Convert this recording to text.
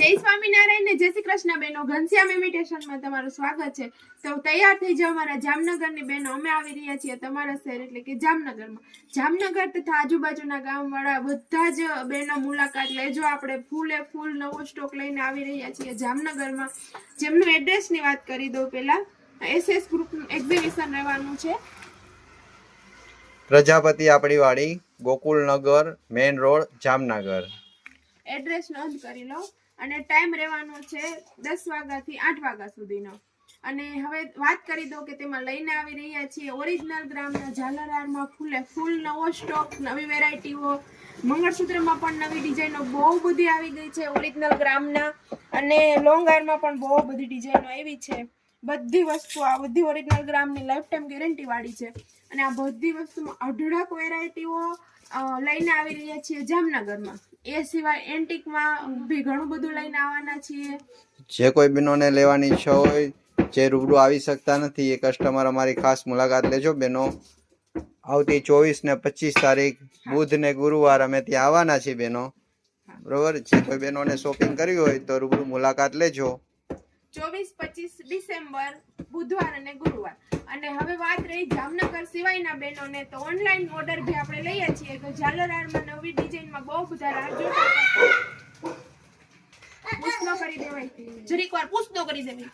જય સ્વામિનારાયણ ને જય શ્રી કૃષ્ણ બેનો, ઘનશ્યામ ઇમિટેશનમાં તમારું સ્વાગત છે। તો તૈયાર થઈ જાઓ મારા જામનગરની બેનો, અમે આવી રહ્યા છીએ તમારા શહેર એટલે કે જામનગરમાં। જામનગર તથા આજુબાજુના ગામવાળા બધા જ બેનો મુલાકાત લેજો। આપણે ફૂલે ફૂલ નવો સ્ટોક લઈને આવી રહ્યા છીએ જામનગરમાં। જેમનું એડ્રેસની વાત કરી દઉં પહેલા, SS ગ્રુપનું એક્ઝિબિશન રહેવાનું છે, પ્રજાપતિ આપણી વાડી, Gokulnagar, main road, Jamnagar. Address નોંધ કરી લો અને ટાઈમ રહેવાનો છે 10 વાગ્યાથી 8 વાગ્યા સુધીનો। અને હવે વાત કરી દો કે તેમાં લઈને આવી રહ્યા છીએ ઓરિજિનલ ગ્રામના ઝાલરહારમાં ફૂલે ફૂલ નવો સ્ટોક, નવી વેરાયટીઓ, મંગળસૂત્રમાં પણ નવી ડિઝાઇનો બહુ બધી આવી ગઈ છે ઓરિજિનલ ગ્રામના, અને લોંગ હારમાં પણ બહુ બધી ડિઝાઇનો આવી છે। બધી વસ્તુ આ બધી ઓરિજિનલ ગ્રામની લાઈફ ટાઈમ ગેરંટી વાળી છે, અને આ બધી વસ્તુમાં અઢળક વેરાયટીઓ લઈને આવી રહ્યા છીએ જામનગરમાં। એ સિવાય એન્ટિકમાં બી ઘણું બધું લઈને આવવાના છીએ। જે કોઈ બહેનોને લેવાની ઈચ્છા હોય, જે રૂબરૂ આવી શકતા નથી, એ કસ્ટમર અમારી ખાસ મુલાકાત લેજો બહેનો। આવતી 24 ને 25 તારીખ બુધ ને ગુરુવાર અમે ત્યાં આવવાના છીએ બહેનો, બરોબર। જે કોઈ બહેનોને શોપિંગ કરવી હોય તો રૂબરૂ મુલાકાત લેજો। 24-25 ડિસેમ્બર બુધવાર અને ગુરુવાર। અને હવે વાત રહી જામનગર સિવાયના બહેનોને, તો ઓનલાઈન ઓર્ડર બી આપણે લઈએ છીએ। તો ઝાલરહારમાં નવી ડિઝાઇનમાં બહુ બધા રાહ જોતા, પૂછ ન કરી દેવાય, જરીક વાર પૂછ ન કરી દેવાય।